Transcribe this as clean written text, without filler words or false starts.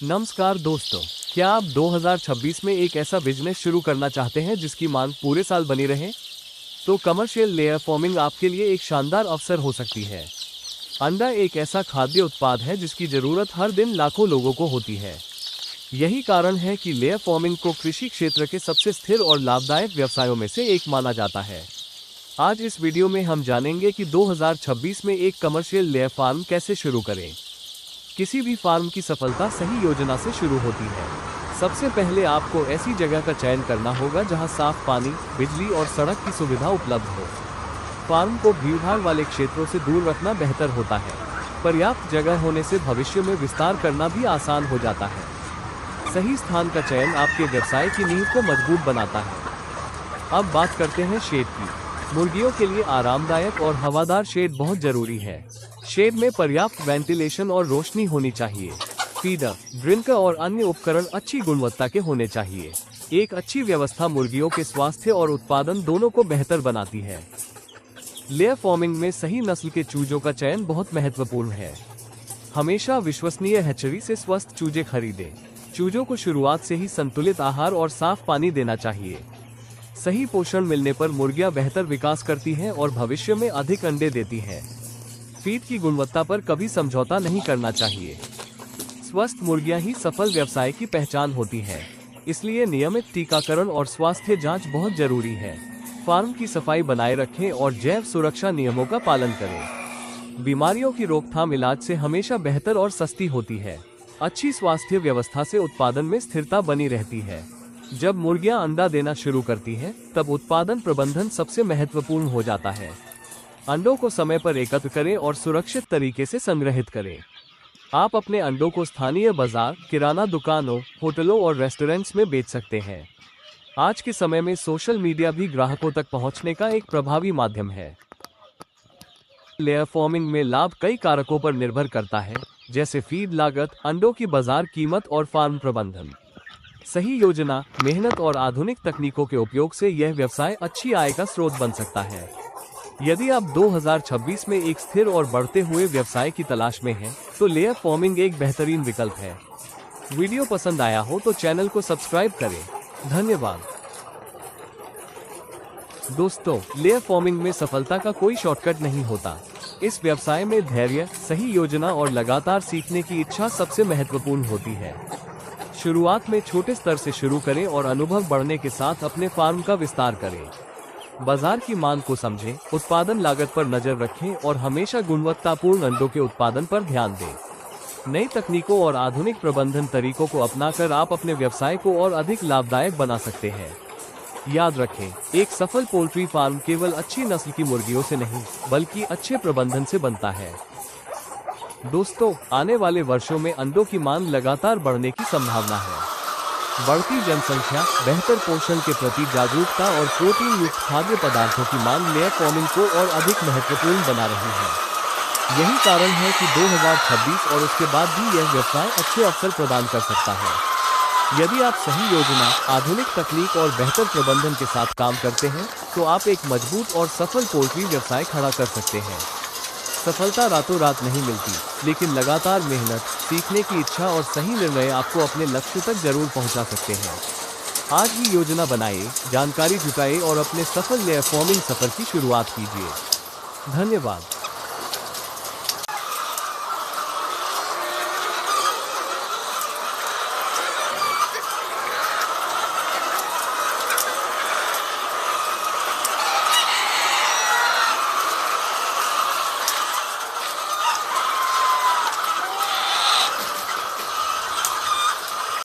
नमस्कार दोस्तों, क्या आप 2026 में एक ऐसा बिजनेस शुरू करना चाहते हैं जिसकी मांग पूरे साल बनी रहे? तो कमर्शियल लेयर फॉर्मिंग आपके लिए एक शानदार अवसर हो सकती है। अंडा एक ऐसा खाद्य उत्पाद है जिसकी जरूरत हर दिन लाखों लोगों को होती है। यही कारण है कि लेयर फॉर्मिंग को कृषि क्षेत्र के सबसे स्थिर और लाभदायक व्यवसायों में से एक माना जाता है। आज इस वीडियो में हम जानेंगे कि 2026 में एक कमर्शियल लेयर फार्म कैसे शुरू करें। किसी भी फार्म की सफलता सही योजना से शुरू होती है। सबसे पहले आपको ऐसी जगह का चयन करना होगा जहां साफ पानी, बिजली और सड़क की सुविधा उपलब्ध हो। फार्म को भीड़भाड़ वाले क्षेत्रों से दूर रखना बेहतर होता है। पर्याप्त जगह होने से भविष्य में विस्तार करना भी आसान हो जाता है। सही स्थान का चयन आपके व्यवसाय की नींव को मजबूत बनाता है। अब बात करते हैं शेड की। मुर्गियों के लिए आरामदायक और हवादार शेड बहुत जरूरी है। शेड में पर्याप्त वेंटिलेशन और रोशनी होनी चाहिए। फीडर, ड्रिंकर और अन्य उपकरण अच्छी गुणवत्ता के होने चाहिए। एक अच्छी व्यवस्था मुर्गियों के स्वास्थ्य और उत्पादन दोनों को बेहतर बनाती है। लेयर फॉर्मिंग में सही नस्ल के चूजों का चयन बहुत महत्वपूर्ण है। हमेशा विश्वसनीय हैचरी से स्वस्थ चूजे खरीदें। चूजों को शुरुआत से ही संतुलित आहार और साफ पानी देना चाहिए। सही पोषण मिलने पर मुर्गियां बेहतर विकास करती हैं और भविष्य में अधिक अंडे देती हैं। फीड की गुणवत्ता पर कभी समझौता नहीं करना चाहिए। स्वस्थ मुर्गियां ही सफल व्यवसाय की पहचान होती है। इसलिए नियमित टीकाकरण और स्वास्थ्य जांच बहुत जरूरी है। फार्म की सफाई बनाए रखें और जैव सुरक्षा नियमों का पालन करें। बीमारियों की रोकथाम इलाज से हमेशा बेहतर और सस्ती होती है। अच्छी स्वास्थ्य व्यवस्था से उत्पादन में स्थिरता बनी रहती है। जब मुर्गियां अंडा देना शुरू करती हैं, तब उत्पादन प्रबंधन सबसे महत्वपूर्ण हो जाता है। अंडों को समय पर एकत्र करें और सुरक्षित तरीके से संग्रहित करें। आप अपने अंडों को स्थानीय बाजार, किराना दुकानों, होटलों और रेस्टोरेंट्स में बेच सकते हैं। आज के समय में सोशल मीडिया भी ग्राहकों तक पहुंचने का एक प्रभावी माध्यम है। लेयर फॉर्मिंग में लाभ कई कारकों पर निर्भर करता है, जैसे फीड लागत, अंडों की बाजार कीमत और फार्म प्रबंधन। सही योजना, मेहनत और आधुनिक तकनीकों के उपयोग से यह व्यवसाय अच्छी आय का स्रोत बन सकता है। यदि आप 2026 में एक स्थिर और बढ़ते हुए व्यवसाय की तलाश में हैं, तो लेयर फॉर्मिंग एक बेहतरीन विकल्प है। वीडियो पसंद आया हो तो चैनल को सब्सक्राइब करें। धन्यवाद। दोस्तों, लेयर फॉर्मिंग में सफलता का कोई शॉर्टकट नहीं होता। इस व्यवसाय में धैर्य, सही योजना और लगातार सीखने की इच्छा सबसे महत्वपूर्ण होती है। शुरुआत में छोटे स्तर से शुरू करें और अनुभव बढ़ने के साथ अपने फार्म का विस्तार करें। बाजार की मांग को समझें, उत्पादन लागत पर नजर रखें और हमेशा गुणवत्तापूर्ण अंडों के उत्पादन पर ध्यान दें। नई तकनीकों और आधुनिक प्रबंधन तरीकों को अपनाकर आप अपने व्यवसाय को और अधिक लाभदायक बना सकते हैं। याद रखें, एक सफल पोल्ट्री फार्म केवल अच्छी नस्ल की मुर्गियों से नहीं, बल्कि अच्छे प्रबंधन से बनता है। दोस्तों, आने वाले वर्षों में अंडों की मांग लगातार बढ़ने की संभावना है। बढ़ती जनसंख्या, बेहतर पोषण के प्रति जागरूकता और प्रोटीन युक्त खाद्य पदार्थों की मांग लेयर फॉर्मिंग को और अधिक महत्वपूर्ण बना रही है। यही कारण है कि 2026 और उसके बाद भी यह व्यवसाय अच्छे अवसर प्रदान कर सकता है। यदि आप सही योजना, आधुनिक तकनीक और बेहतर प्रबंधन के साथ काम करते हैं, तो आप एक मजबूत और सफल पोल्ट्री व्यवसाय खड़ा कर सकते हैं। सफलता रातों रात नहीं मिलती, लेकिन लगातार मेहनत, सीखने की इच्छा और सही निर्णय आपको अपने लक्ष्य तक जरूर पहुंचा सकते हैं। आज ही योजना बनाइए, जानकारी जुटाइए और अपने सफल लेयर फॉर्मिंग सफर की शुरुआत कीजिए। धन्यवाद।